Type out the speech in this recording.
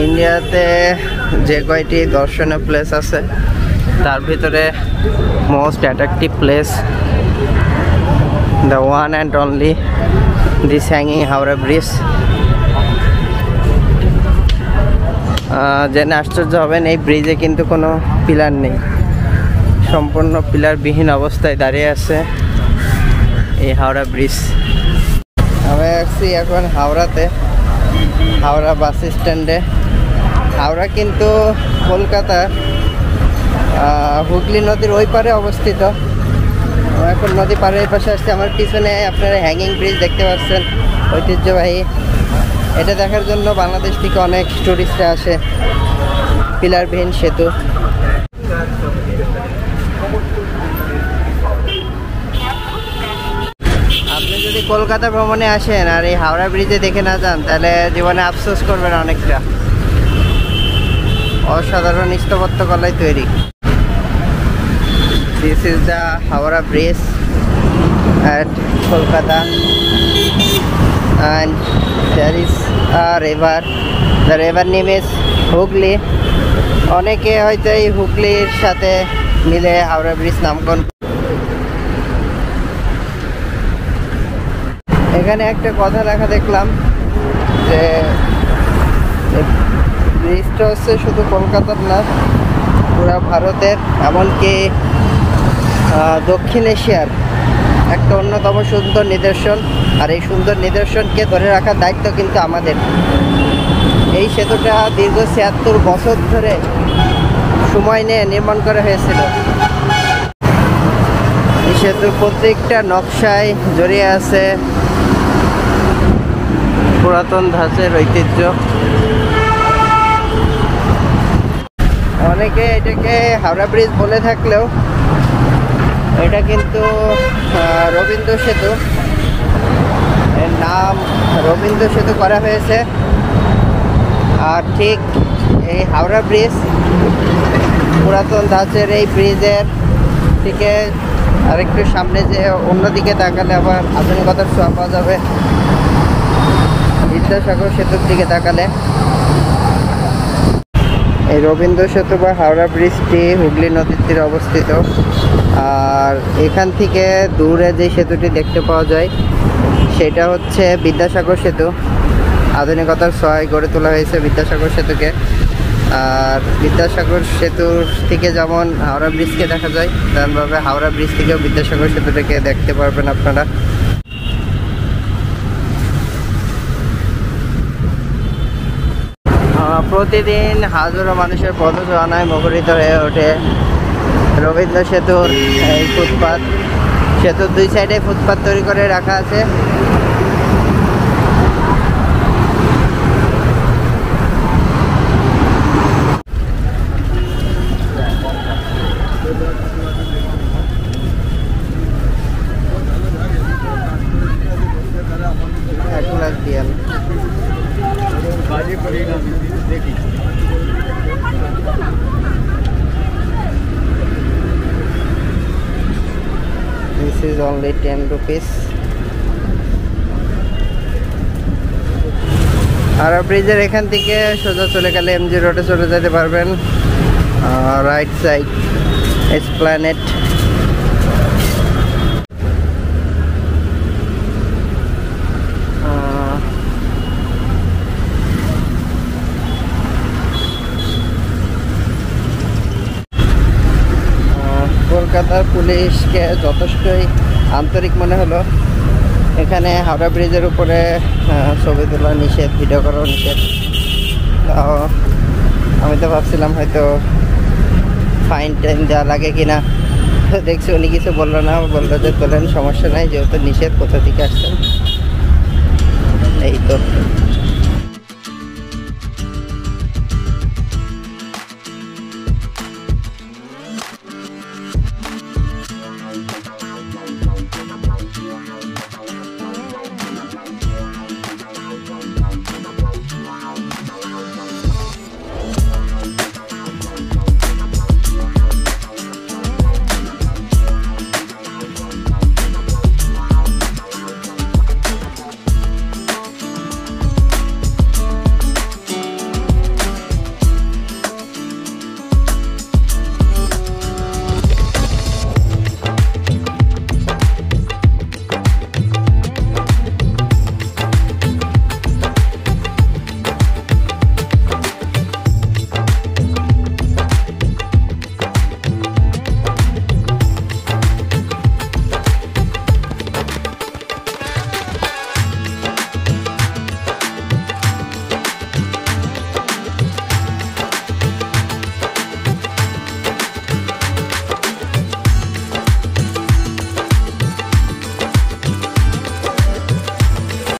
ইন্ডিয়াতে যে কয়টি দর্শনীয় প্লেস আছে তার ভিতরে most attractive place the one and only this hanging Howrah bridge. জেনে আশ্চর্য হবেন, এই ব্রিজে কিন্তু কোনো পিলার নেই, সম্পূর্ণ পিলারবিহীন অবস্থায় দাঁড়িয়ে আছে এই হাওড়া ব্রিজ। আমি আছি এখন হাওড়াতে, হাওড়া বাস স্ট্যান্ডে। হাওড়া কিন্তু কলকাতা হুগলি নদীর ওই পারে অবস্থিত। এখন নদী পাড়ের পাশে আসছে। আমার পিছনে আপনারা হ্যাঙ্গিং ব্রিজ দেখতে পাচ্ছেন, ঐতিহ্যবাহী। এটা দেখার জন্য বাংলাদেশ থেকে অনেক টুরিস্টরা আসে। পিলারবিহীন সেতু। আপনি যদি কলকাতা ভ্রমণে আসেন আর এই হাওড়া ব্রিজে দেখে না যান, তাহলে জীবনে আফসোস করবেন অনেকটা। অসাধারণ স্থাপত্যকলায় তৈরি। This is the Howrah bridge at Kolkata, and there is a river. The river name is Hooghly. অনেকে হয়তো এই হুগলির সাথে মিলে হাওড়া ব্রিজ নামকরণ। এখানে একটা কথা লেখা দেখলাম যে ব্রিজটা হচ্ছে শুধু কলকাতার না, পুরা ভারতের, এমনকি দক্ষিণ এশিয়ার একটা অন্যতম সুন্দর নিদর্শন। আর এই সুন্দর নিদর্শনকে ধরে রাখার দায়িত্ব কিন্তু আমাদের। এই সেতুটা দীর্ঘ ৭৬ বছর ধরে সময় নিয়ে নির্মাণ করা হয়েছিল। এই সেতুর প্রত্যেকটা নকশায় জড়িয়ে আছে পুরাতন ধাঁচের ঐতিহ্য। অনেকে এটাকে হাওড়া ব্রিজ বলে থাকলেও এটা কিন্তু রবীন্দ্র সেতু। এর নাম রবীন্দ্র সেতু করা হয়েছে। আর ঠিক এই হাওড়া ব্রিজ, পুরাতন ধাঁচের এই ব্রিজের থেকে আরেকটু সামনে যে অন্যদিকে তাকালে আবার আধুনিকতার ছোঁয়া পাওয়া যাবে। বিদ্যাসাগর সেতুর দিকে তাকালে এই রবীন্দ্র সেতু বা হাওড়া ব্রিজটি হুগলি নদীর তীরে অবস্থিত। আর এখান থেকে দূরে যে সেতুটি দেখতে পাওয়া যায় সেটা হচ্ছে বিদ্যাসাগর সেতু। আধুনিকতার ছোঁয়ায় গড়ে তোলা হয়েছে বিদ্যাসাগর সেতুকে। আর বিদ্যাসাগর সেতুর থেকে যেমন হাওড়া ব্রিজকে দেখা যায়, তেমনভাবে হাওড়া ব্রিজ থেকেও বিদ্যাসাগর সেতুটাকে দেখতে পারবেন আপনারা। প্রতিদিন হাজারো মানুষের পদচারণায় মুখরিত হয়ে ওঠে রবীন্দ্র সেতুর এই ফুটপাত। সেতুর দুই সাইডে ফুটপাত তৈরি করে রাখা আছে। This is only 10 rupees. Howrah ব্রিজের এখান থেকে সোজা চলে গেলে এমজি রোডে চলে যেতে পারবেন। Right side Esplanade. কলকাতার পুলিশকে যথেষ্টই আন্তরিক মনে হলো। এখানে হাওড়া ব্রিজের উপরে ছবি তোলা নিষেধ, ভিডিও করাও নিষেধ। আমি তো ভাবছিলাম হয়তো ফাইন টাইন দেওয়া লাগে কিনা, দেখছি উনি কিছু বললো না, বললো যে তোলেন, সমস্যা নাই, যেহেতু নিষেধ, কোথা থেকে আসছেন। এই তো।